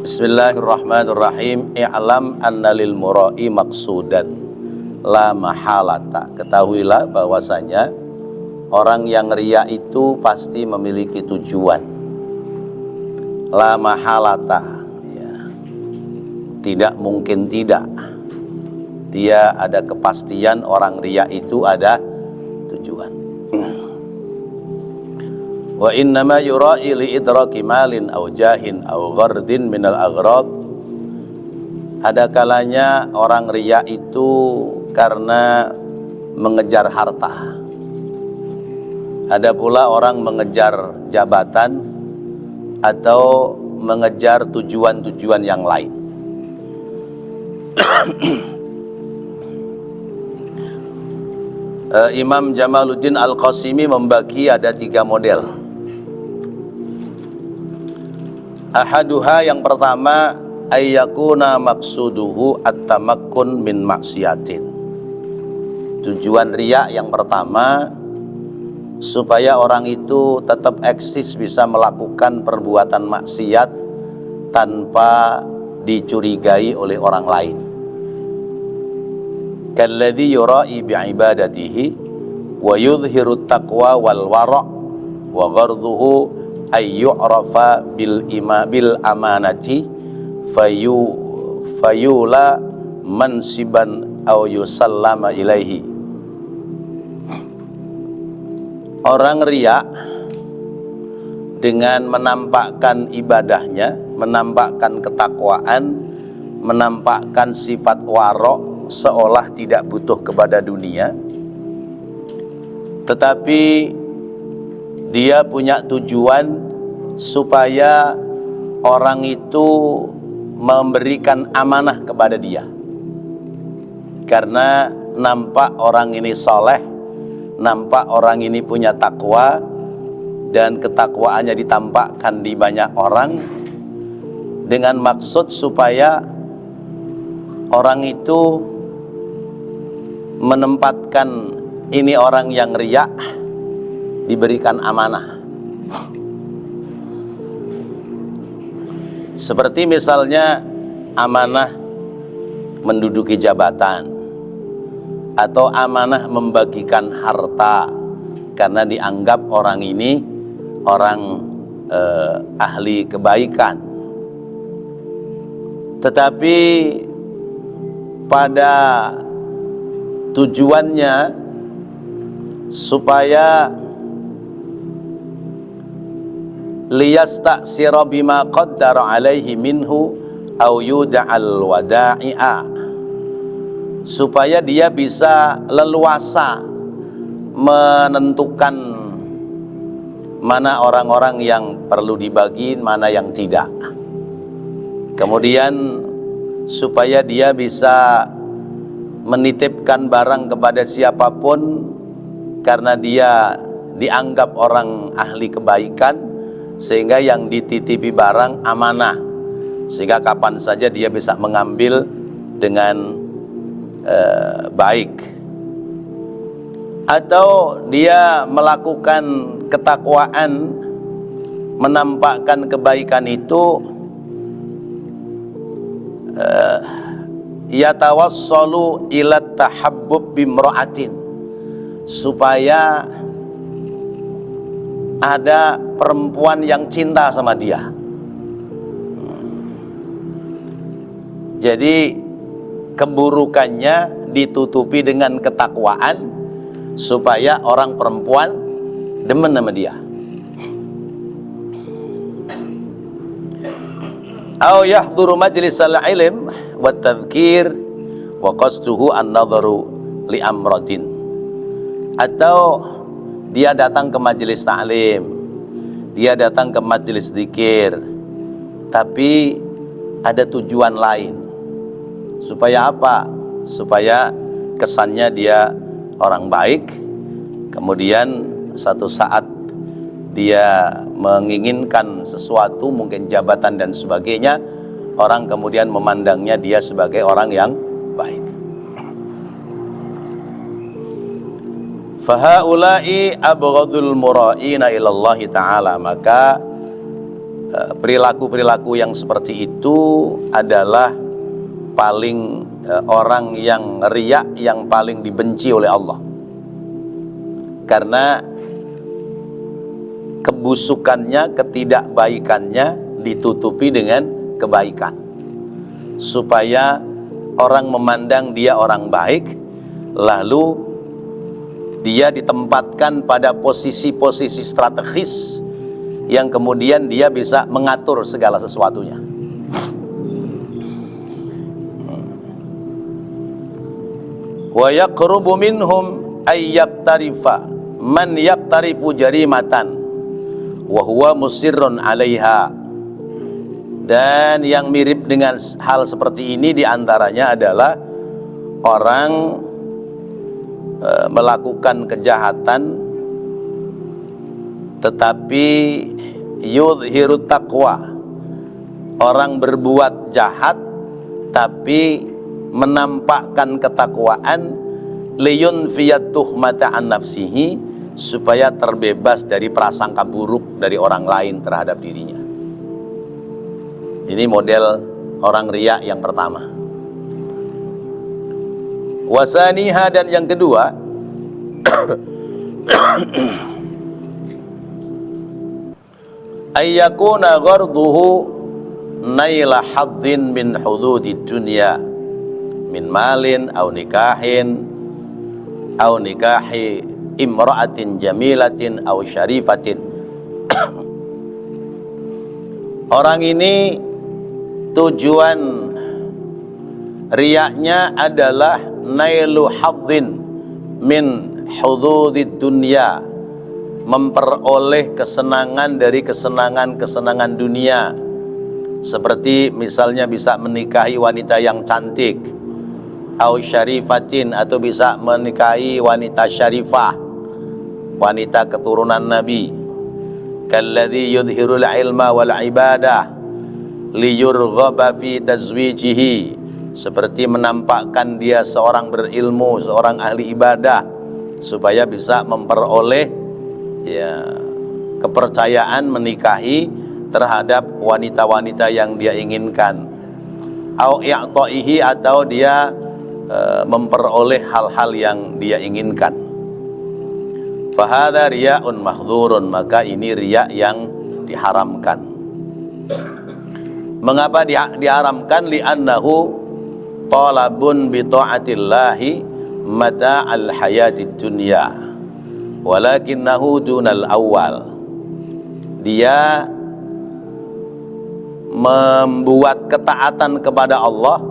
Bismillahirrahmanirrahim. I'lam anna lil mura'i maqsudan la mahalata. Ketahuilah bahwasanya orang yang riya itu pasti memiliki tujuan. La mahalata, ya. Tidak mungkin tidak. Dia ada kepastian orang riya itu ada tujuan. Wa innama yura'i li idraki malin aw jahin aw ghardin minal aghrad. Ada kalanya orang riya itu karena mengejar harta. Ada pula orang mengejar jabatan atau mengejar tujuan-tujuan yang lain. Imam Jamaluddin Al-Qasimi membagi ada 3 model. Ahaduha, yang pertama, ayyakuna maqsuduhu at-tamakkun min maksiatin. Tujuan riya yang pertama, supaya orang itu tetap eksis bisa melakukan perbuatan maksiat tanpa dicurigai oleh orang lain. Kalladzi yura'i bi'ibadatihi wa yudhiru taqwa wal wara' wa gharduhu ay yu'rafa bil amanati fayula mansiban aw yusallama ilaihi. Orang riya dengan menampakkan ibadahnya, menampakkan ketakwaan, menampakkan sifat waro' seolah tidak butuh kepada dunia, tetapi dia punya tujuan supaya orang itu memberikan amanah kepada dia. Karena nampak orang ini soleh, nampak orang ini punya takwa, dan ketakwaannya ditampakkan di banyak orang, dengan maksud supaya orang itu menempatkan ini orang yang riya diberikan amanah. Seperti misalnya amanah menduduki jabatan atau amanah membagikan harta, karena dianggap orang ini orang ahli kebaikan. Tetapi pada tujuannya supaya liyastaksira bima qaddara alaihi minhu au yuda'al wada'i'a, supaya dia bisa leluasa menentukan mana orang-orang yang perlu dibagi, mana yang tidak. Kemudian supaya dia bisa menitipkan barang kepada siapapun karena dia dianggap orang ahli kebaikan, sehingga yang dititipi barang amanah, sehingga kapan saja dia bisa mengambil dengan baik. Atau dia melakukan ketakwaan, menampakkan kebaikan itu, yatawassalu ila tahabbub bimra'atin, supaya ada perempuan yang cinta sama dia. Jadi keburukannya ditutupi dengan ketakwaan supaya orang perempuan demen sama dia. Au yahduru majlisal ilm wa tadhkir wa qasduhu an-nadharu li amradin. Atau dia datang ke majelis ta'lim, dia datang ke majelis zikir, tapi ada tujuan lain. Supaya apa? Supaya kesannya dia orang baik, kemudian satu saat dia menginginkan sesuatu, mungkin jabatan dan sebagainya, orang kemudian memandangnya dia sebagai orang yang baik. Fahaula'i abghadul mura'ina ilallahi ta'ala, maka perilaku-perilaku yang seperti itu adalah paling orang yang riya yang paling dibenci oleh Allah, karena kebusukannya, ketidakbaikannya ditutupi dengan kebaikan, supaya orang memandang dia orang baik, lalu dia ditempatkan pada posisi-posisi strategis yang kemudian dia bisa mengatur segala sesuatunya. Wa yaqrubu minhum ay yaqtarifa man yaqtarifu jarimatan wa huwa musirrun 'alaiha. Dan yang mirip dengan hal seperti ini diantaranya adalah orang melakukan kejahatan tetapi yudhiru taqwa, orang berbuat jahat tapi menampakkan ketakwaan, liyunfiyat tuhmata an nafsihi, supaya terbebas dari prasangka buruk dari orang lain terhadap dirinya. Ini model orang riya yang pertama. Wasaniha, dan yang kedua, ayyakuna gharduhu naila haddin min hududid dunya min malin aw nikahin aw nikahi imra'atin jamilatin aw syarifatin. Orang ini tujuan riyaknya adalah nailu haddin min hududid dunya, memperoleh kesenangan dari kesenangan-kesenangan dunia, seperti misalnya bisa menikahi wanita yang cantik, au syarifatin, atau bisa menikahi wanita syarifah, wanita keturunan Nabi. Kalladzi yudhirul ilma wal ibadah liyurghaba fi tazwijihi, seperti menampakkan dia seorang berilmu, seorang ahli ibadah, supaya bisa memperoleh kepercayaan menikahi terhadap wanita-wanita yang dia inginkan. Au i'ta'ihi, atau dia memperoleh hal-hal yang dia inginkan. Fahadha riya'un mahdhurun, maka ini riya' yang diharamkan. Mengapa diharamkan? Li'annahu talabun bi ta'atillahi mata'al hayatid dunya walakinnahu dunal awal. Dia membuat ketaatan kepada Allah,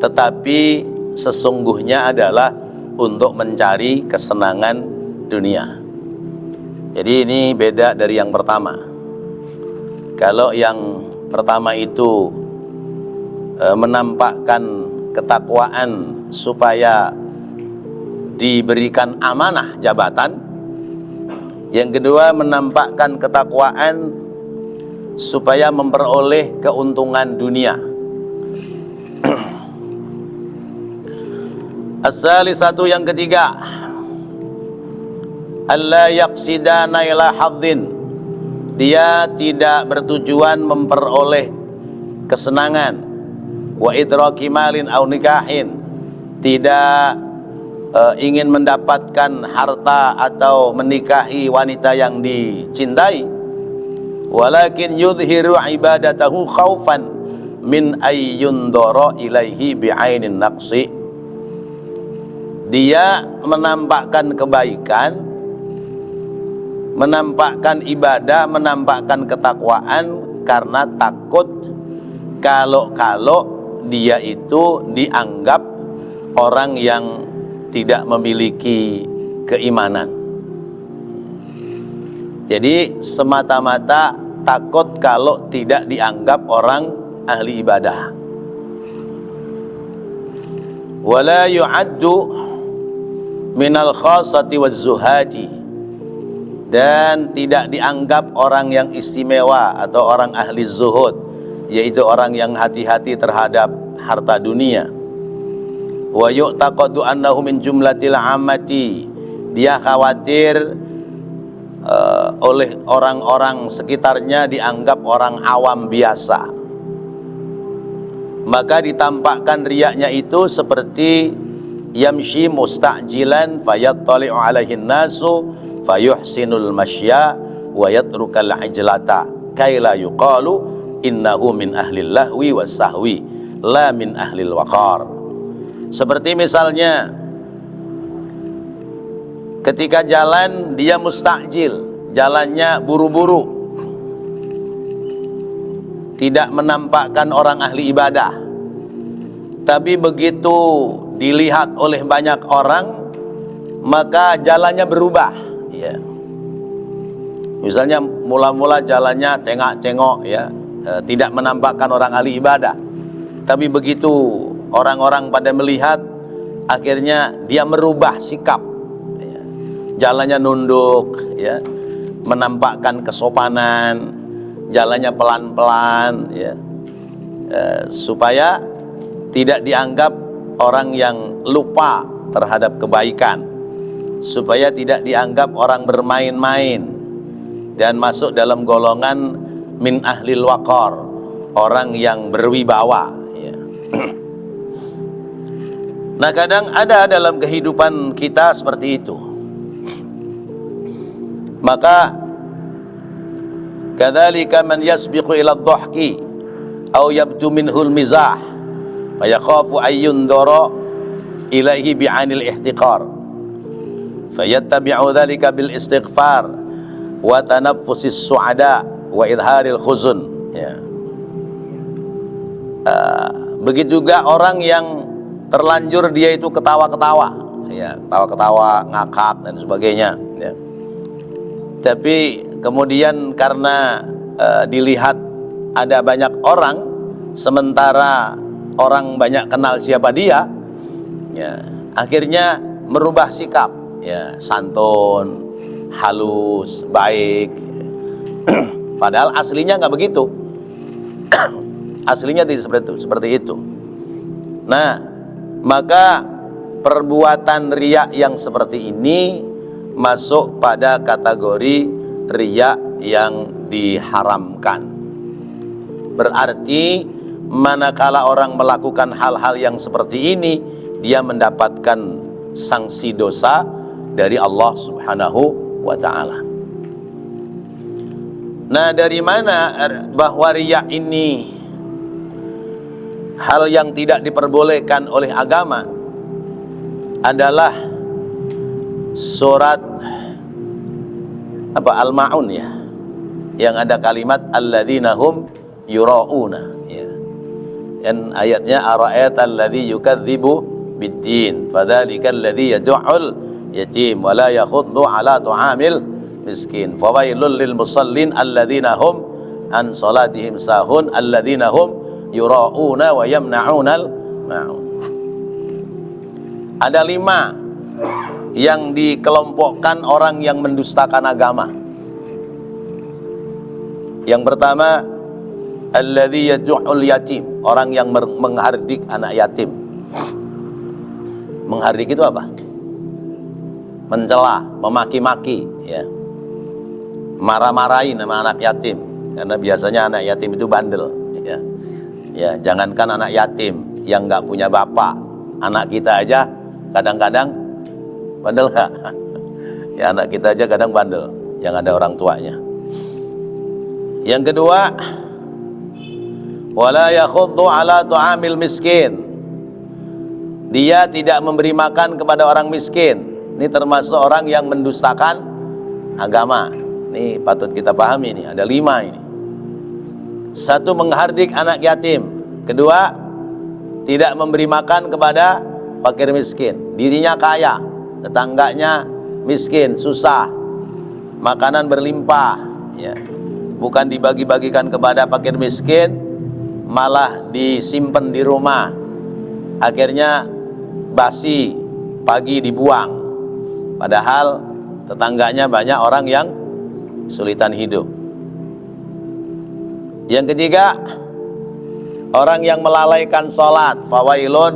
tetapi sesungguhnya adalah untuk mencari kesenangan dunia. Jadi ini beda dari yang pertama. Kalau yang pertama itu menampakkan ketakwaan supaya diberikan amanah jabatan, yang kedua menampakkan ketakwaan supaya memperoleh keuntungan dunia. As-salisatu, yang ketiga, alla yaqsida naila haddin, dia tidak bertujuan memperoleh kesenangan, wa idraki malin au nikahin, tidak ingin mendapatkan harta atau menikahi wanita yang dicintai, walakin yudhiru ibadatahu khaufan min ayyundara ilaihi bi'ainin naqsi. Dia menampakkan kebaikan, menampakkan ibadah, menampakkan ketakwaan karena takut kalau dia itu dianggap orang yang tidak memiliki keimanan. Jadi semata-mata takut kalau tidak dianggap orang ahli ibadah. Wala yu'addu minal khasati waz zuhadi, dan tidak dianggap orang yang istimewa atau orang ahli zuhud, yaitu orang yang hati-hati terhadap harta dunia. Wa yu'taqadu annahu min jumlatil ammati, dia khawatir oleh orang-orang sekitarnya dianggap orang awam biasa. Maka ditampakkan riyaknya itu seperti yamshi musta'jilan fayattali'u alaihin nasu fayuhsinul masya wa yatrukal ajlata kaila yuqalu innahu min ahlil lahwi was sahwi la min ahlil waqar. Seperti misalnya ketika jalan dia mustajil, jalannya buru-buru, tidak menampakkan orang ahli ibadah. Tapi begitu dilihat oleh banyak orang, maka jalannya berubah. Ya. Misalnya mula-mula jalannya tengok-tengok, ya, tidak menampakkan orang ahli ibadah. Tapi begitu orang-orang pada melihat, akhirnya dia merubah sikap. Ya. Jalannya nunduk, ya, menampakkan kesopanan, jalannya pelan-pelan, ya, supaya tidak dianggap orang yang lupa terhadap kebaikan, supaya tidak dianggap orang bermain-main dan masuk dalam golongan min ahlil waqar, orang yang berwibawa, ya. Nah, kadang ada dalam kehidupan kita seperti itu. Maka kadzalika man yasbiqu ila ad-dhahki aw yabdu minhu al-mizah fa yakhafu ayyun dara ilaihi bi'anil ihtiqar fayattabi'u dzalika bil istighfar wa tanaffusis su'ada wa idharil khuzun, ya. Begitu juga orang yang terlanjur dia itu ketawa-ketawa, ya, ketawa-ketawa, ngakak dan sebagainya, ya. Tapi kemudian karena dilihat ada banyak orang, sementara orang banyak kenal siapa dia, ya, akhirnya merubah sikap, ya, santun, halus, baik. Padahal aslinya nggak begitu. Aslinya tidak seperti itu. Nah, maka perbuatan riya yang seperti ini masuk pada kategori riya yang diharamkan. Berarti manakala orang melakukan hal-hal yang seperti ini, dia mendapatkan sanksi dosa dari Allah Subhanahu wa ta'ala. Nah, dari mana bahwa riya ini hal yang tidak diperbolehkan oleh agama? Adalah surat Al-Ma'un, ya, yang ada kalimat alladzina hum yura'una, ya. Dan ayatnya ara'aital ladzi yukadzibu bid-din fadzalika alladzi yad'ul yatim wa la yakhuddu ala tu'amil miskin fawailul lil musallin alladzina hum an salatihim sahun alladzina hum yura'una wa yamna'unal ma'un. Ada 5 yang dikelompokkan orang yang mendustakan agama. Yang pertama, alladzi yad'ul yatim, orang yang menghardik anak yatim. Menghardik itu apa? Mencela, memaki-maki, ya. Marah-marahin sama anak yatim, karena biasanya anak yatim itu bandel, ya. Ya, jangankan anak yatim yang nggak punya bapak, anak kita aja kadang-kadang bandel nggak? Ya, anak kita aja kadang bandel, yang ada orang tuanya. Yang kedua, wala yakhuddu ala tu'amil miskin, dia tidak memberi makan kepada orang miskin. Ini termasuk orang yang mendustakan agama. Ini patut kita pahami, ini ada 5 ini. 1, menghardik anak yatim. 2, tidak memberi makan kepada fakir miskin. Dirinya kaya, tetangganya miskin, susah, makanan berlimpah, ya. Bukan dibagi-bagikan kepada fakir miskin, malah disimpan di rumah. Akhirnya basi, pagi dibuang. Padahal tetangganya banyak orang yang kesulitan hidup. Yang ketiga, orang yang melalaikan sholat. Fawailun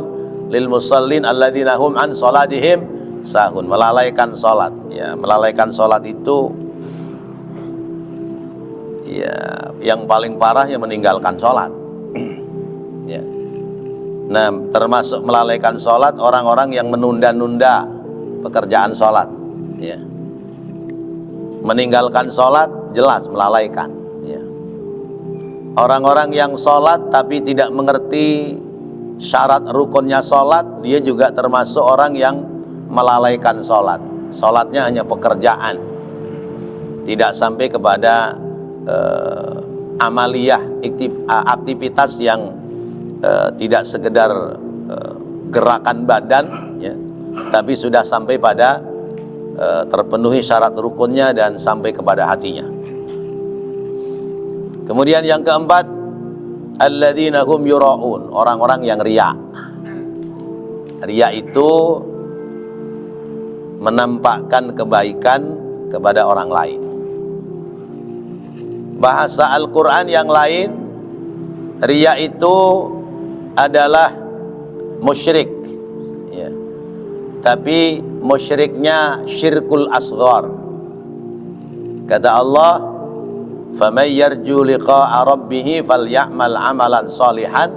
lil musallin alladzina hum an sholatihim sahun. Melalaikan sholat, ya, melalaikan sholat itu Ya, yang paling parah yang meninggalkan sholat. Ya. Nah, termasuk melalaikan sholat orang-orang yang menunda-nunda pekerjaan sholat. Ya. Meninggalkan sholat jelas melalaikan. Ya. Orang-orang yang sholat tapi tidak mengerti syarat rukunnya sholat, dia juga termasuk orang yang melalaikan sholat. Sholatnya hanya pekerjaan, tidak sampai kepada amaliyah, aktivitas yang tidak sekedar gerakan badan, ya, tapi sudah sampai pada terpenuhi syarat rukunnya dan sampai kepada hatinya. Kemudian yang keempat, alladzina hum yura'un, orang-orang yang riya. Riya itu menampakkan kebaikan kepada orang lain. Bahasa Al-Quran yang lain, riya itu adalah musyrik, ya. Tapi musyriknya syirkul asghar. Kata Allah, faman yarju liqa'a rabbih falyamal amalan salihan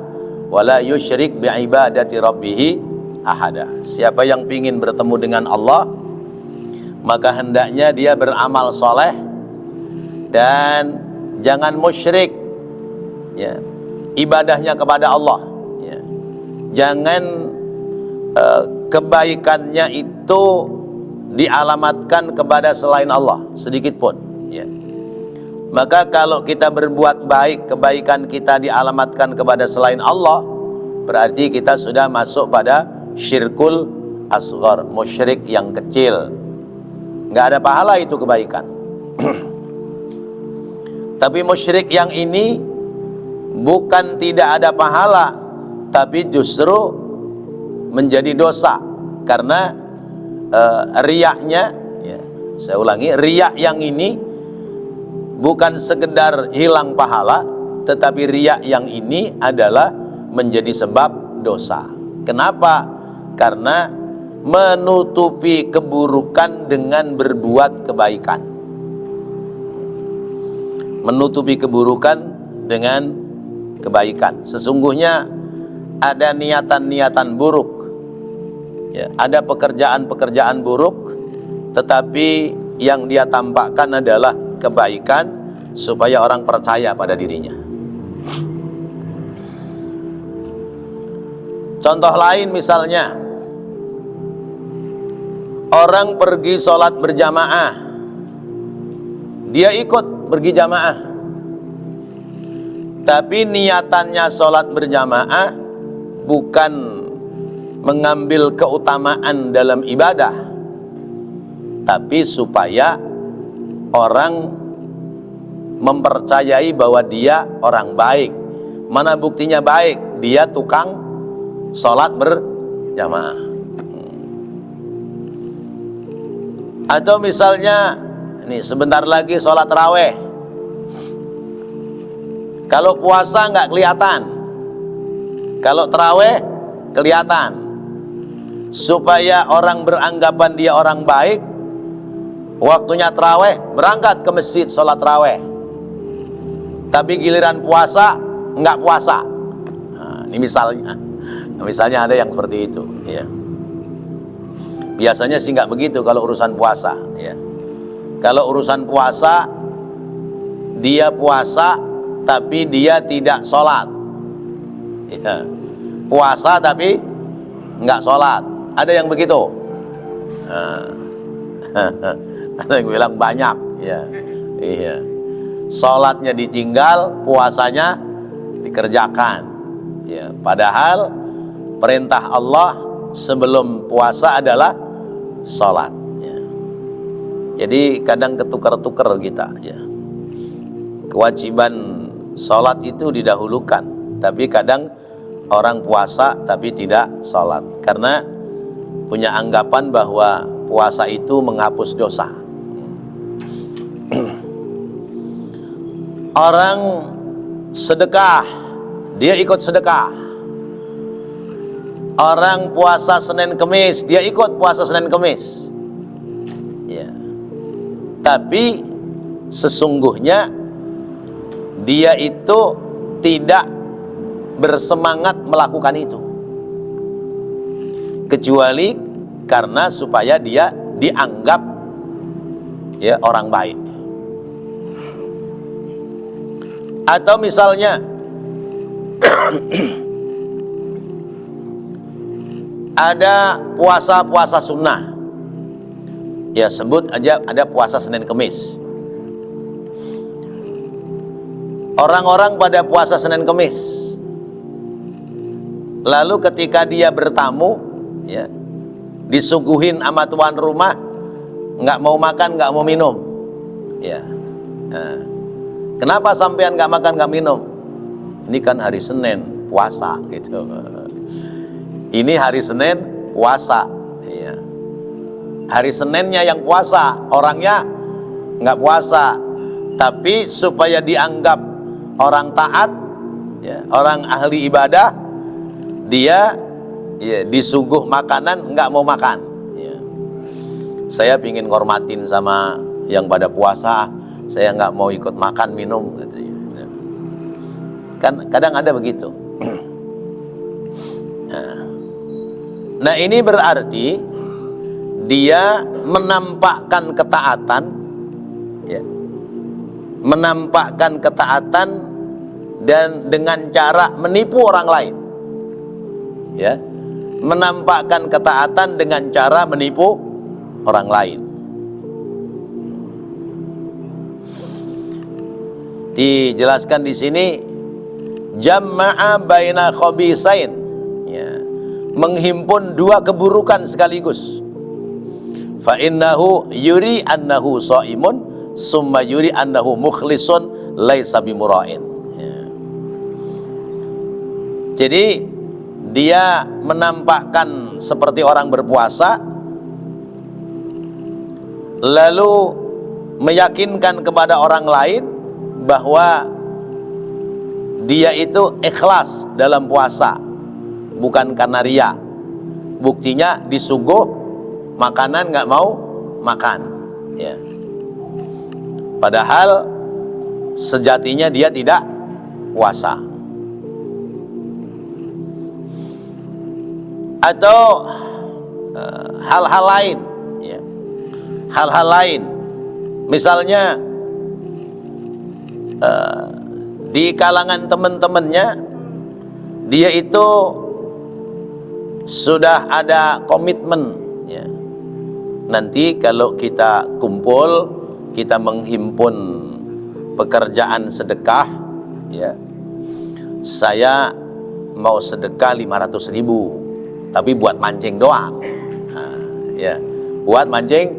wala yusyrik biibadati rabbih ahada. Siapa yang ingin bertemu dengan Allah, maka hendaknya dia beramal soleh dan jangan musyrik, ya, ibadahnya kepada Allah, ya. Jangan kebaikannya itu dialamatkan kepada selain Allah sedikit pun, ya. Maka kalau kita berbuat baik, kebaikan kita dialamatkan kepada selain Allah, berarti kita sudah masuk pada syirkul asghar, musyrik yang kecil. Nggak ada pahala itu kebaikan. Tapi musyrik yang ini bukan tidak ada pahala, tapi justru menjadi dosa karena riyaknya, ya, saya ulangi, riyak yang ini bukan sekedar hilang pahala, tetapi riyak yang ini adalah menjadi sebab dosa. Kenapa? Karena menutupi keburukan dengan berbuat kebaikan. Menutupi keburukan dengan kebaikan. Sesungguhnya ada niatan-niatan buruk, ya, ada pekerjaan-pekerjaan buruk, tetapi yang dia tampakkan adalah kebaikan supaya orang percaya pada dirinya. Contoh lain misalnya, orang pergi sholat berjamaah, dia ikut pergi jamaah, tapi niatannya sholat berjamaah bukan mengambil keutamaan dalam ibadah, tapi supaya orang mempercayai bahwa dia orang baik. Mana buktinya baik? Dia tukang sholat berjamaah. Atau misalnya, nih sebentar lagi sholat taraweh. Kalau puasa nggak kelihatan, kalau taraweh kelihatan. Supaya orang beranggapan dia orang baik, waktunya taraweh berangkat ke masjid sholat taraweh. Tapi giliran puasa nggak puasa. Nah, ini misalnya ada yang seperti itu, ya. Biasanya sih nggak begitu kalau urusan puasa, ya. Kalau urusan puasa, dia puasa tapi dia tidak sholat, ya. Puasa tapi nggak sholat. Ada yang begitu. Nah, ada yang bilang banyak, ya. Iya. Sholatnya ditinggal, puasanya dikerjakan, ya. Padahal perintah Allah sebelum puasa adalah sholat, ya. Jadi kadang ketukar-tukar kita, ya. Kewajiban sholat itu didahulukan, tapi kadang orang puasa tapi tidak sholat karena punya anggapan bahwa puasa itu menghapus dosa. Orang sedekah, dia ikut sedekah. Orang puasa Senin Kemis, dia ikut puasa Senin Kemis, ya. Tapi sesungguhnya dia itu tidak bersemangat melakukan itu, kecuali karena supaya dia dianggap ya orang baik. Atau misalnya ada puasa sunnah, ya sebut aja ada puasa Senin Kemis. Orang-orang pada puasa Senin Kemis, lalu ketika dia bertamu, ya, disuguhin sama tuan rumah, nggak mau makan, nggak mau minum, ya. Kenapa sampean nggak makan, nggak minum? Ini kan hari Senin puasa, gitu. Ini hari Senin puasa, ya. Hari Seninnya yang puasa, orangnya nggak puasa, tapi supaya dianggap orang taat, ya, orang ahli ibadah, dia ya, disuguh makanan nggak mau makan, ya. Saya pingin ngormatin sama yang pada puasa, saya nggak mau ikut makan minum, gitu, ya. Kan kadang ada begitu. Nah ini berarti dia menampakkan ketaatan, ya, menampakkan ketaatan dan dengan cara menipu orang lain, ya, menampakkan ketaatan dengan cara menipu orang lain. Dijelaskan di sini jama'a baina khabisain, ya, menghimpun dua keburukan sekaligus. Fa innahu yuri annahu shaimun summa yuri annahu mukhlisun laisa bimura'in. Jadi dia menampakkan seperti orang berpuasa, lalu meyakinkan kepada orang lain bahwa dia itu ikhlas dalam puasa, bukan karena riya. Buktinya disuguh makanan nggak mau makan, ya. Padahal sejatinya dia tidak puasa. Atau hal-hal lain, ya, hal-hal lain, misalnya di kalangan teman-temannya dia itu sudah ada komitmen, ya, nanti kalau kita kumpul, kita menghimpun pekerjaan sedekah, ya, saya mau sedekah 500.000, tapi buat mancing doang, ya, buat mancing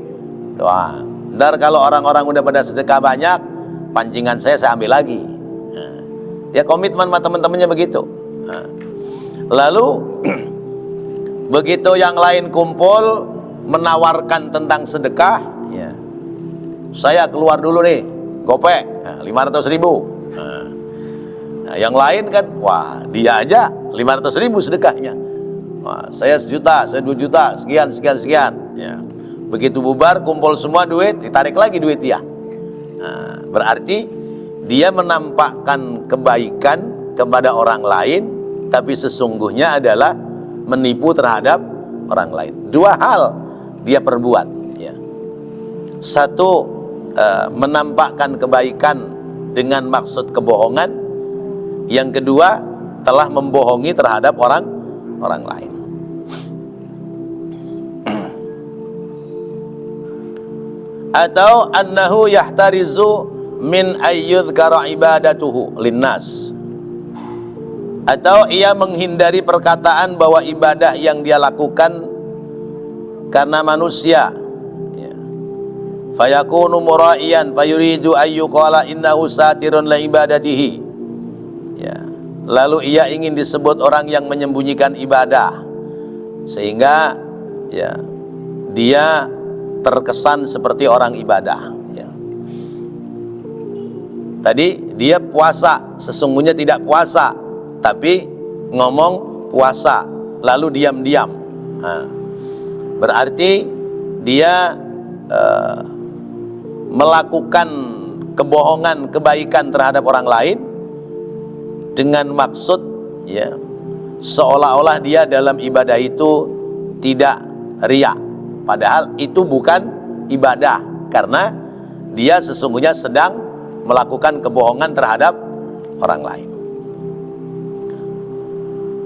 doang. Ntar kalau orang-orang udah pada sedekah banyak, pancingan saya ambil lagi. Dia komitmen sama teman-temannya begitu. Lalu begitu yang lain kumpul menawarkan tentang sedekah, ya, saya keluar dulu nih, gopek 500.000. Nah, yang lain kan, wah dia aja 500.000 sedekahnya. Wah, saya 1 juta, saya 2 juta, sekian. Ya. Begitu bubar, kumpul semua duit, ditarik lagi duit dia. Nah, berarti dia menampakkan kebaikan kepada orang lain, tapi sesungguhnya adalah menipu terhadap orang lain. Dua hal dia perbuat, ya. Satu, menampakkan kebaikan dengan maksud kebohongan. Yang kedua, telah membohongi terhadap orang lain. Atau annahu yahtarizu min ayyudhkara ibadatuhu linnas, atau ia menghindari perkataan bahwa ibadah yang dia lakukan karena manusia, ya. Fayakunu mura'iyan fayuridu ayyuqala innahu satirun la ibadatihi, ya. Lalu ia ingin disebut orang yang menyembunyikan ibadah, sehingga, ya, dia terkesan seperti orang ibadah, ya. Tadi dia puasa, sesungguhnya tidak puasa, tapi ngomong puasa lalu diam-diam. Nah, berarti dia melakukan kebohongan kebaikan terhadap orang lain dengan maksud ya seolah-olah dia dalam ibadah itu tidak riya, padahal itu bukan ibadah karena dia sesungguhnya sedang melakukan kebohongan terhadap orang lain.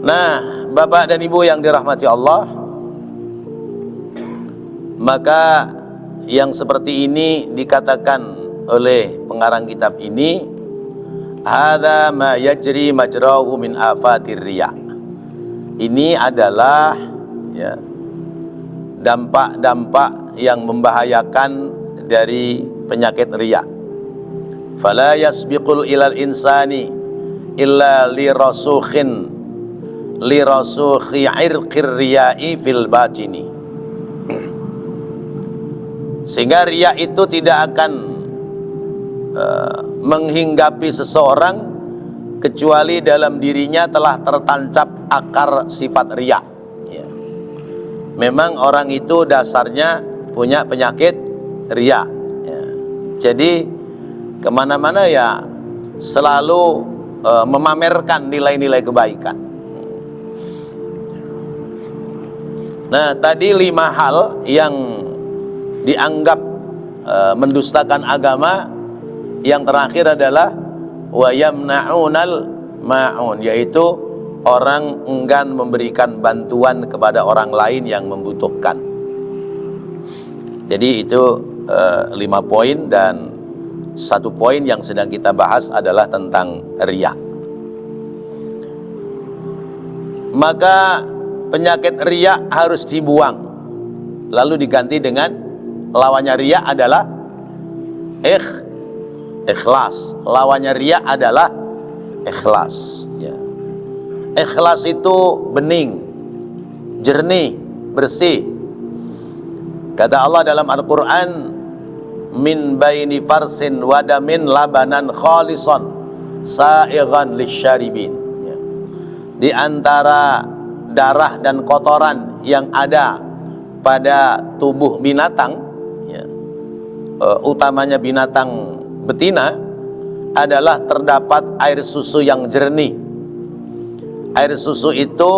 Nah, Bapak dan Ibu yang dirahmati Allah, maka yang seperti ini dikatakan oleh pengarang kitab ini, hadza ma yajri majrahu min afatir riya. Ini adalah ya dampak-dampak yang membahayakan dari penyakit riya. Fala yasbiqul ilal insani illa li rasukhi irqir riya'i fil batini. Sehingga riya itu tidak akan menghinggapi seseorang kecuali dalam dirinya telah tertancap akar sifat riya ya. Memang orang itu dasarnya punya penyakit riya ya. Jadi kemana-mana ya selalu memamerkan nilai-nilai kebaikan. Nah, tadi 5 hal yang dianggap mendustakan agama. Yang terakhir adalah wa yamna'unal ma'un, yaitu orang enggan memberikan bantuan kepada orang lain yang membutuhkan. Jadi itu 5 poin, dan 1 poin yang sedang kita bahas adalah tentang riya. Maka penyakit riya harus dibuang, lalu diganti dengan lawannya riya adalah ikhlas. Lawannya riya adalah ikhlas ya. Ikhlas itu bening, jernih, bersih. Kata Allah dalam Al-Quran, min baini farsin wadamin labanan khalisan sa'igan lisyaribin ya. Di antara darah dan kotoran yang ada pada tubuh binatang ya, utamanya binatang betina, adalah terdapat air susu yang jernih. Air susu itu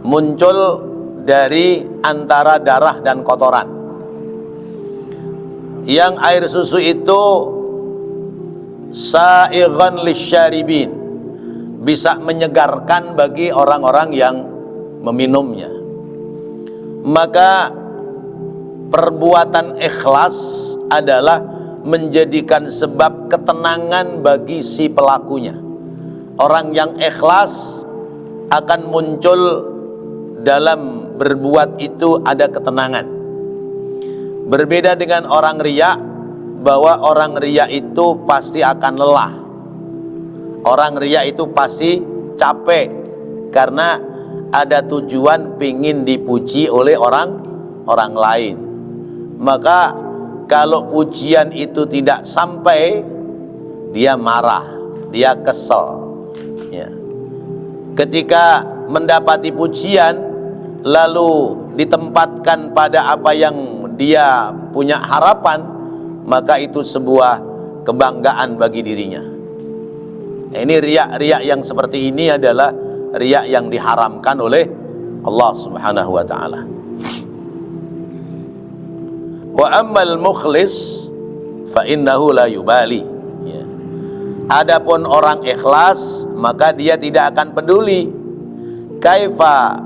muncul dari antara darah dan kotoran. Yang air susu itu sa'igan lisyaribin, bisa menyegarkan bagi orang-orang yang meminumnya. Maka perbuatan ikhlas adalah menjadikan sebab ketenangan bagi si pelakunya. Orang yang ikhlas akan muncul dalam berbuat itu ada ketenangan. Berbeda dengan orang riya, bahwa orang riya itu pasti akan lelah. Orang riya itu pasti capek karena ada tujuan pingin dipuji oleh orang lain. Maka kalau pujian itu tidak sampai, dia marah, dia kesel ya. Ketika mendapati pujian lalu ditempatkan pada apa yang dia punya harapan, maka itu sebuah kebanggaan bagi dirinya. Ini riya yang seperti ini adalah riya yang diharamkan oleh Allah Subhanahu wa ta'ala. Wa ammal mukhlis fa innahu la yubali ya. Adapun orang ikhlas, maka dia tidak akan peduli kaifa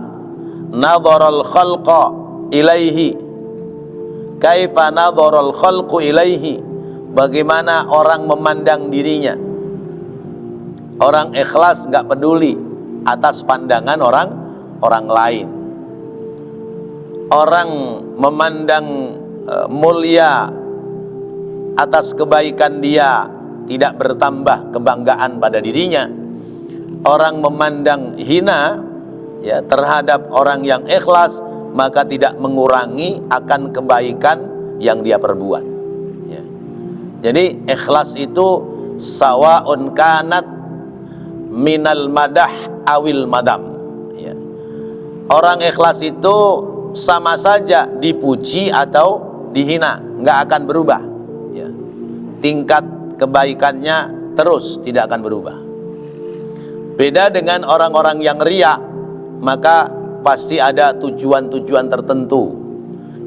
nadharal khalqa ilaihi, kaifa nadharal khalqu ilaihi, bagaimana orang memandang dirinya. Orang ikhlas nggak peduli atas pandangan orang lain. Orang memandang mulia atas kebaikan dia, tidak bertambah kebanggaan pada dirinya. Orang memandang hina ya terhadap orang yang ikhlas, maka tidak mengurangi akan kebaikan yang dia perbuat ya. Jadi ikhlas itu sawaun kanat minal madah awil madam ya. Orang ikhlas itu sama saja dipuji atau dihina, nggak akan berubah ya. tingkat kebaikannya terus tidak akan berubah. Beda dengan orang-orang yang riya, maka pasti ada tujuan-tujuan tertentu.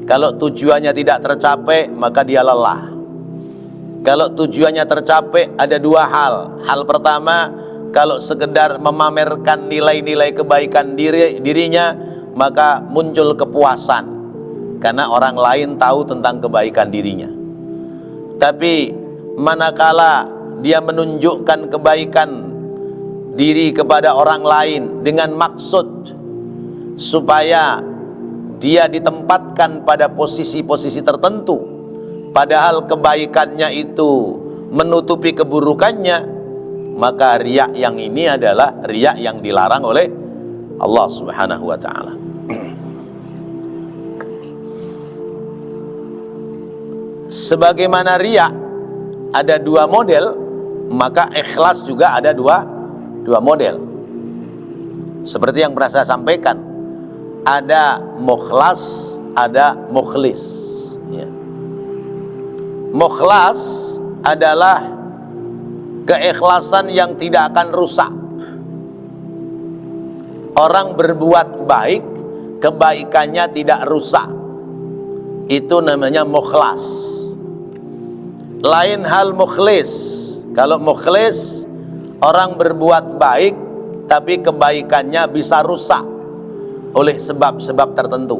Kalau tujuannya tidak tercapai, maka dia lelah. Kalau tujuannya tercapai, ada dua hal. Hal pertama, kalau sekedar memamerkan nilai-nilai kebaikan dirinya, maka muncul kepuasan karena orang lain tahu tentang kebaikan dirinya. Tapi manakala dia menunjukkan kebaikan diri kepada orang lain dengan maksud supaya dia ditempatkan pada posisi-posisi tertentu, padahal kebaikannya itu menutupi keburukannya, maka riya yang ini adalah riya yang dilarang oleh Allah Subhanahu wa ta'ala. Sebagaimana riya ada dua model, maka ikhlas juga ada dua model. Seperti yang pernah saya sampaikan, ada mukhlas, ada mukhlis, ya. Mukhlas adalah keikhlasan yang tidak akan rusak. Orang berbuat baik, kebaikannya tidak rusak, itu namanya mukhlas. Lain hal mukhlis. Kalau mukhlis, orang berbuat baik tapi kebaikannya bisa rusak oleh sebab-sebab tertentu,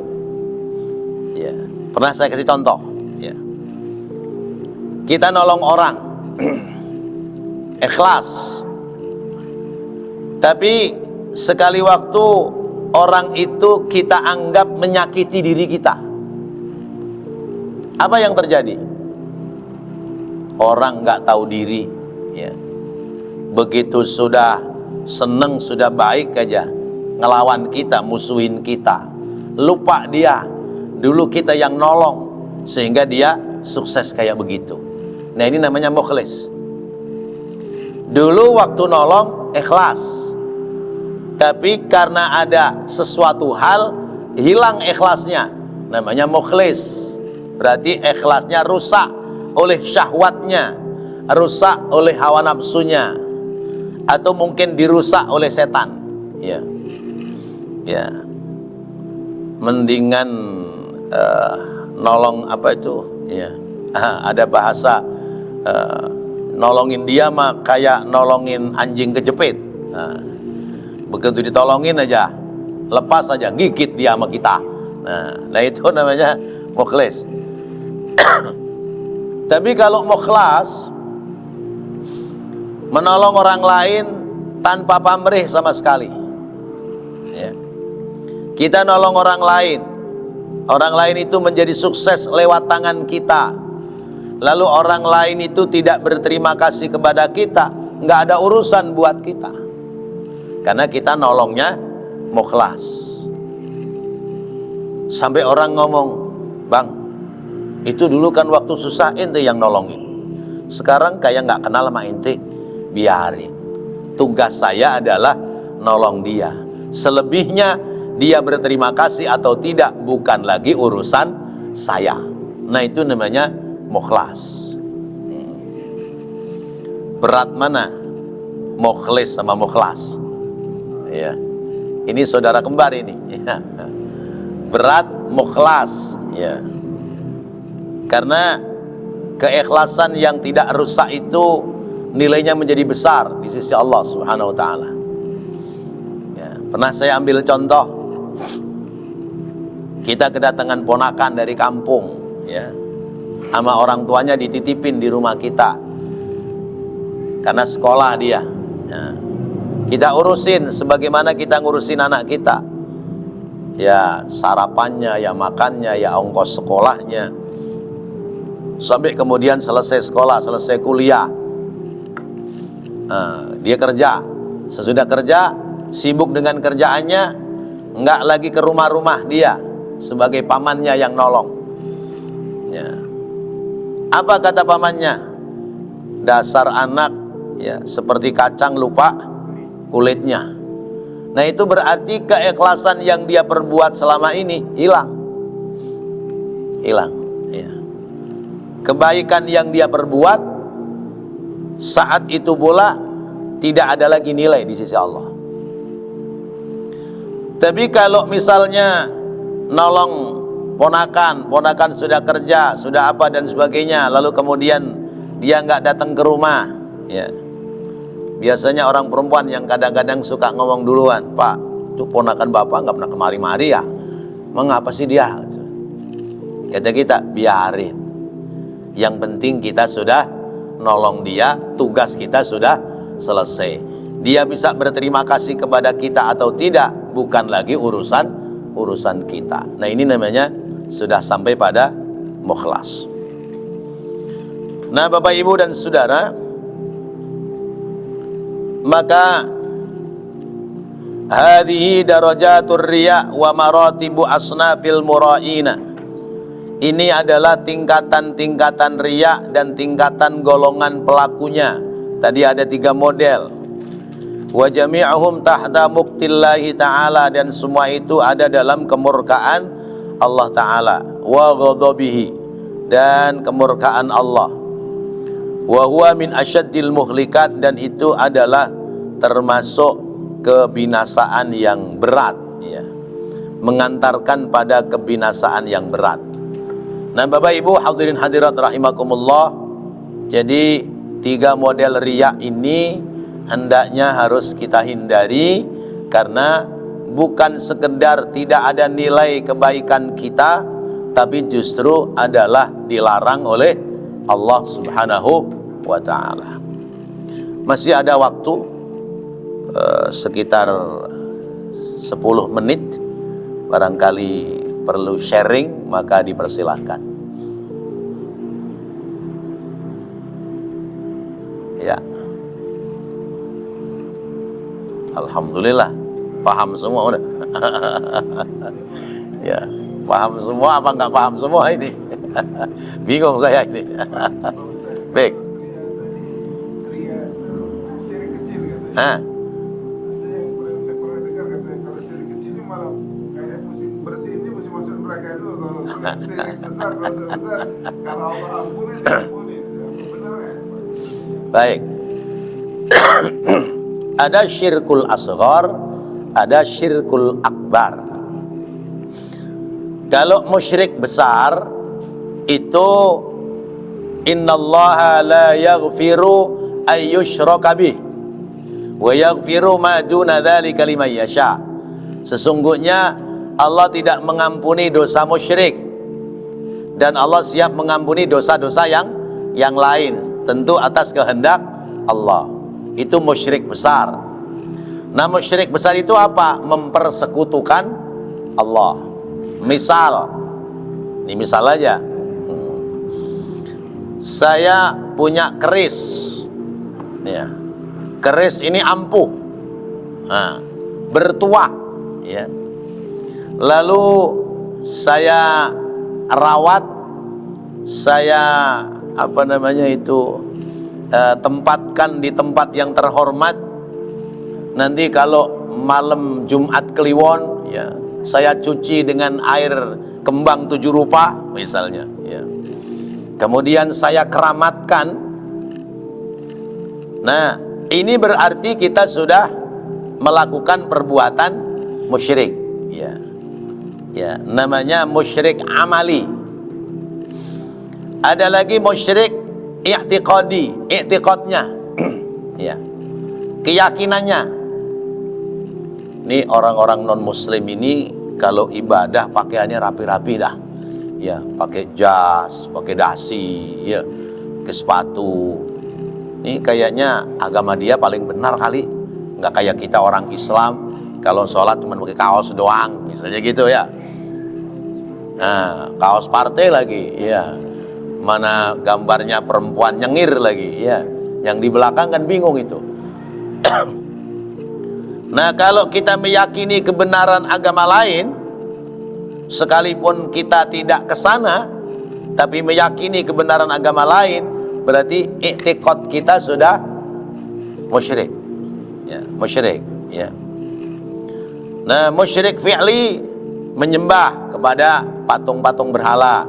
ya. Pernah saya kasih contoh, ya. Kita nolong orang ikhlas, tapi sekali waktu orang itu kita anggap menyakiti diri kita. Apa yang terjadi? Orang nggak tahu diri, ya. Begitu sudah seneng, sudah baik aja, ngelawan kita, musuhin kita, lupa dia dulu kita yang nolong sehingga dia sukses kayak begitu. Nah, ini namanya mukhlis. Dulu waktu nolong ikhlas, tapi karena ada sesuatu hal hilang ikhlasnya, namanya mukhlis. Berarti ikhlasnya rusak oleh syahwatnya, rusak oleh hawa nafsunya, atau mungkin dirusak oleh setan, ya. Ya, mendingan nolong apa itu, ya. Ada bahasa nolongin dia mah kayak nolongin anjing kejepit. Begitu ditolongin aja, lepas aja, gigit dia sama kita. Nah itu namanya mukhlis. Tapi kalau mukhlas, menolong orang lain tanpa pamrih sama sekali, ya. Kita nolong orang lain itu menjadi sukses lewat tangan kita, lalu orang lain itu tidak berterima kasih kepada kita, nggak ada urusan buat kita, karena kita nolongnya mukhlas. Sampai orang ngomong, "Bang, itu dulu kan waktu susah ente yang nolongin, sekarang kayak nggak kenal sama ente." Biarin, tugas saya adalah nolong dia. Selebihnya dia berterima kasih atau tidak bukan lagi urusan saya. Nah itu namanya mukhlas. Berat mana mukhlis sama mukhlas, ya. Ini saudara kembar ini, ya. Berat mukhlas, ya. Karena keikhlasan yang tidak rusak itu nilainya menjadi besar di sisi Allah Subhanahu wa ta'ala, ya. Pernah saya ambil contoh, kita kedatangan ponakan dari kampung, ya, sama orang tuanya dititipin di rumah kita karena sekolah dia, ya. Kita urusin sebagaimana kita ngurusin anak kita, ya, sarapannya, ya makannya, ya ongkos sekolahnya, sampai kemudian selesai sekolah, selesai kuliah. Dia kerja, sesudah kerja sibuk dengan kerjaannya, nggak lagi ke rumah-rumah dia sebagai pamannya yang nolong, ya. Apa kata pamannya? Dasar anak, ya, seperti kacang lupa kulitnya. Nah itu berarti keikhlasan yang dia perbuat selama ini hilang, ya. Kebaikan yang dia perbuat saat itu pula tidak ada lagi nilai di sisi Allah. Tapi kalau misalnya nolong ponakan sudah kerja, sudah apa dan sebagainya, lalu kemudian dia nggak datang ke rumah, ya. Biasanya orang perempuan yang kadang-kadang suka ngomong duluan, Pak, itu ponakan bapak nggak pernah kemari-mari ya, mengapa sih dia? Kata kita, biarin. Yang penting kita sudah nolong dia, tugas kita sudah selesai. Dia bisa berterima kasih kepada kita atau tidak, bukan lagi urusan kita. Nah, ini namanya sudah sampai pada mukhlas. Nah, Bapak Ibu dan Saudara, maka hadhihi darajatur riya wa maratibu asnafil muraina. Ini adalah tingkatan-tingkatan riya dan tingkatan golongan pelakunya. Tadi ada 3 model. Wa jami'uhum tahta muqtillahi ta'ala, dan semua itu ada dalam kemurkaan Allah Ta'ala, wa ghadabihi, dan kemurkaan Allah. Wa huwa min asyaddil muhlikat, dan itu adalah termasuk kebinasaan yang berat, ya. Mengantarkan pada kebinasaan yang berat. Nah, Bapak Ibu hadirin hadirat rahimakumullah, jadi 3 model riya ini hendaknya harus kita hindari, karena bukan sekedar tidak ada nilai kebaikan kita, tapi justru adalah dilarang oleh Allah Subhanahu wa ta'ala. Masih ada waktu sekitar 10 menit, barangkali perlu sharing, maka dipersilahkan. Ya, alhamdulillah paham semua udah. Ya, paham semua apa nggak paham semua ini? Bingung saya ini. Baik. Hah? Baik. Ada syirkul asghar, ada syirkul akbar. Kalau musyrik besar itu innallaha la yaghfiru ay yushraka bih wa yaghfiru ma duna dzalika liman yasha. Sesungguhnya Allah tidak mengampuni dosa musyrik, dan Allah siap mengampuni dosa-dosa yang lain, tentu atas kehendak Allah. Itu musyrik besar. Nah, musyrik besar itu apa? Mempersekutukan Allah. Misal, ini misal aja, saya punya keris, ya. Keris ini ampuh, nah, bertuah, ya. Lalu saya rawat, saya tempatkan di tempat yang terhormat. Nanti kalau malam Jumat Kliwon, ya, saya cuci dengan air kembang 7 rupa misalnya, ya. Kemudian saya keramatkan. Nah, ini berarti kita sudah melakukan perbuatan musyrik, ya. Ya, namanya musyrik amali. Ada lagi musyrik i'tiqadi, i'tiqadnya, ya, keyakinannya. Ini orang-orang non muslim ini kalau ibadah pakaiannya rapi-rapi dah, ya, pakai jas, pakai dasi, ya, ke sepatu. Ini kayaknya agama dia paling benar kali, nggak kayak kita orang Islam kalau sholat cuma pakai kaos doang, misalnya gitu, ya. Nah, kaos partai lagi, ya. Mana gambarnya perempuan nyengir lagi, ya. Yang di belakang kan bingung itu. Nah, kalau kita meyakini kebenaran agama lain, sekalipun kita tidak ke sana, tapi meyakini kebenaran agama lain, berarti i'tiqad kita sudah musyrik, ya, musyrik, ya. Nah, musyrik fi'li, menyembah kepada patung-patung berhala.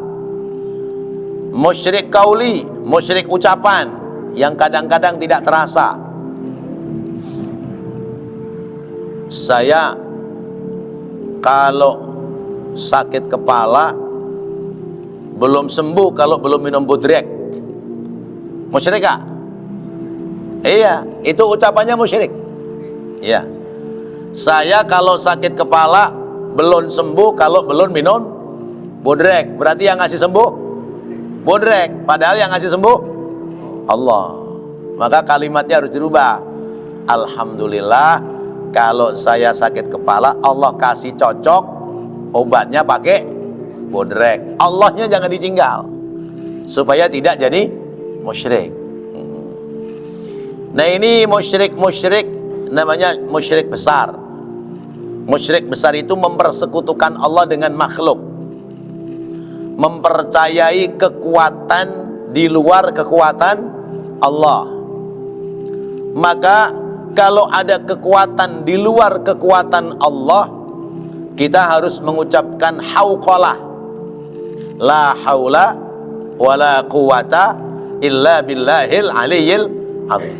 Musyrik kauli, musyrik ucapan, yang kadang-kadang tidak terasa. Saya kalau sakit kepala belum sembuh kalau belum minum bodrek. Musyrik gak? Iya, itu ucapannya musyrik. Iya. Saya kalau sakit kepala belum sembuh kalau belum minum bodrek. Berarti yang ngasih sembuh bodrek, padahal yang ngasih sembuh Allah. Maka kalimatnya harus dirubah. Alhamdulillah, kalau saya sakit kepala Allah kasih cocok obatnya pakai bodrek. Allahnya jangan ditinggal supaya tidak jadi musyrik. Nah, ini musyrik namanya musyrik besar. Musyrik besar itu mempersekutukan Allah dengan makhluk, mempercayai kekuatan di luar kekuatan Allah. Maka kalau ada kekuatan di luar kekuatan Allah, kita harus mengucapkan hauqalah, la haula wala quwata illa billahil aliyyil azim.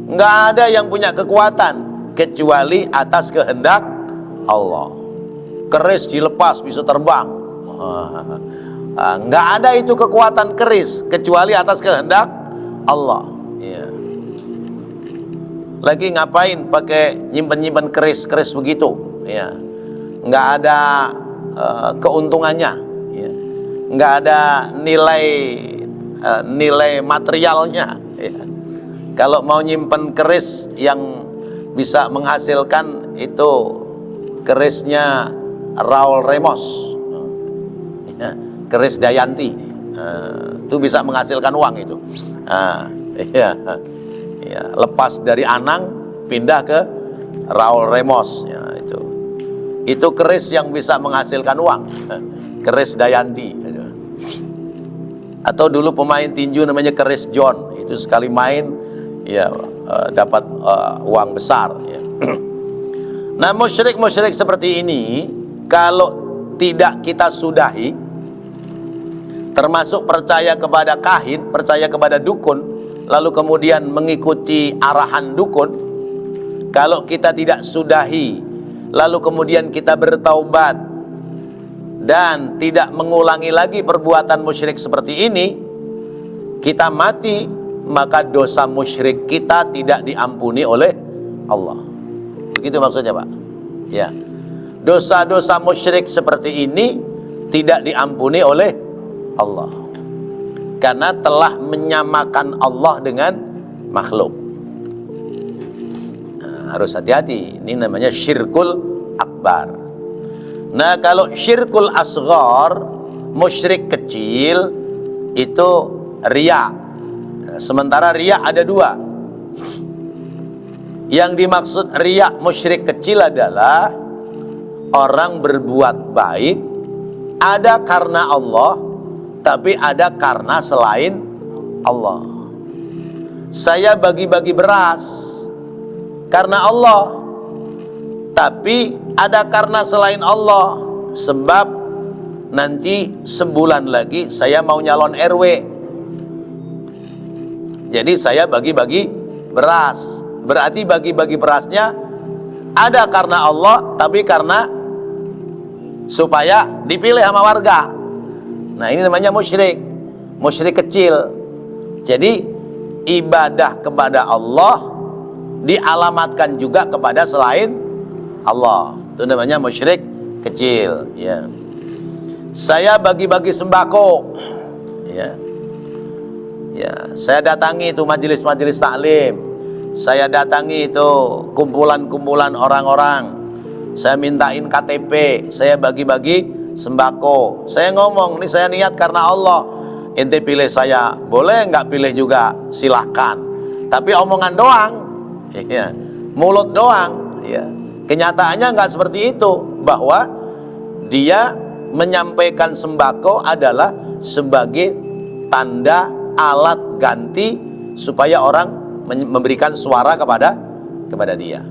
Nggak ada yang punya kekuatan kecuali atas kehendak Allah. Keris dilepas bisa terbang. Nggak ada itu kekuatan keris kecuali atas kehendak Allah. Ya. Lagi ngapain pakai nyimpen keris begitu? Ya. Nggak ada keuntungannya. Ya. Nggak ada nilai materialnya. Ya. Kalau mau nyimpen keris yang bisa menghasilkan itu kerisnya Raul Remos, ya, keris Dayanti, itu bisa menghasilkan uang itu. Ya, ya, lepas dari Anang pindah ke Raul Remos, ya, itu keris yang bisa menghasilkan uang, keris Dayanti. Atau dulu pemain tinju namanya keris John, itu sekali main ya dapat uang besar, ya. Nah, musyrik seperti ini kalau tidak kita sudahi, termasuk percaya kepada kahin, percaya kepada dukun, lalu kemudian mengikuti arahan dukun, kalau kita tidak sudahi lalu kemudian kita bertaubat dan tidak mengulangi lagi perbuatan musyrik seperti ini, kita mati, maka dosa musyrik kita tidak diampuni oleh Allah. Begitu maksudnya, Pak. Ya. Dosa-dosa musyrik seperti ini tidak diampuni oleh Allah. Karena telah menyamakan Allah dengan makhluk. Nah, harus hati-hati. Ini namanya syirkul akbar. Nah, kalau syirkul asghar, musyrik kecil, itu riya. Sementara riya ada dua. Yang dimaksud riya musyrik kecil adalah orang berbuat baik ada karena Allah, tapi ada karena selain Allah. Saya bagi-bagi beras karena Allah, tapi ada karena selain Allah. Sebab nanti sebulan lagi saya mau nyalon RW, jadi saya bagi-bagi beras. Berarti bagi-bagi berasnya ada karena Allah, tapi karena supaya dipilih sama warga. Nah, ini namanya musyrik, musyrik kecil. Jadi ibadah kepada Allah dialamatkan juga kepada selain Allah. Itu namanya musyrik kecil, ya. Saya bagi-bagi sembako, ya. Ya, saya datangi itu majelis-majelis taklim, saya datangi itu kumpulan-kumpulan orang-orang, saya mintain KTP, saya bagi-bagi sembako, saya ngomong, ini saya niat karena Allah, ente pilih saya, boleh nggak pilih juga, silahkan, tapi omongan doang, ya, mulut doang, ya. Kenyataannya nggak seperti itu, bahwa dia menyampaikan sembako adalah sebagai tanda alat ganti supaya orang memberikan suara kepada dia.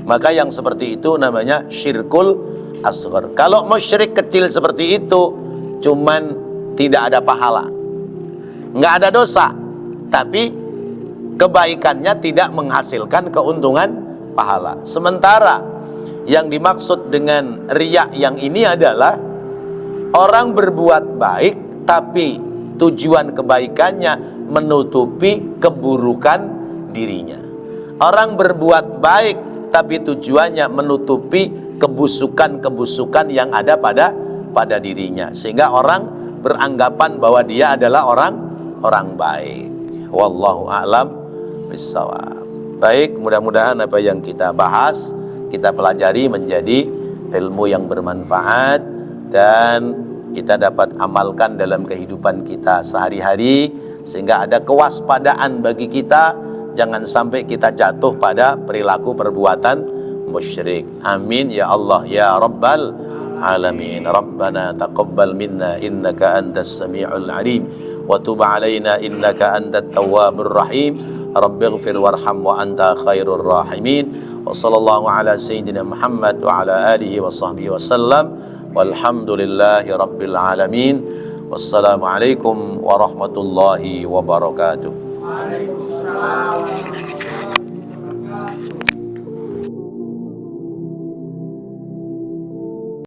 Maka yang seperti itu namanya syirkul asghar. Kalau musyrik kecil seperti itu cuman tidak ada pahala, nggak ada dosa, tapi kebaikannya tidak menghasilkan keuntungan pahala. Sementara yang dimaksud dengan riya yang ini adalah orang berbuat baik tapi tujuan kebaikannya menutupi keburukan dirinya. Orang berbuat baik tapi tujuannya menutupi kebusukan-kebusukan yang ada pada dirinya, sehingga orang beranggapan bahwa dia adalah orang baik. Wallahu a'lam bishawab. Baik, mudah-mudahan apa yang kita bahas, kita pelajari menjadi ilmu yang bermanfaat dan kita dapat amalkan dalam kehidupan kita sehari-hari, sehingga ada kewaspadaan bagi kita, jangan sampai kita jatuh pada perilaku perbuatan musyrik. Amin ya Allah ya Rabbal alamin. Rabbana taqabbal minna innaka antas sami'ul alim wa tub alaina innaka antat tawwabur rahim. Rabbighfir warham wa anta khairur rahimin. Wa sallallahu ala sayyidina Muhammad wa ala alihi wa sahbihi wa sallam. Walhamdulillahi rabbil alamin. Wassalamualaikum warahmatullahi wabarakatuh. Waalaikumsalam.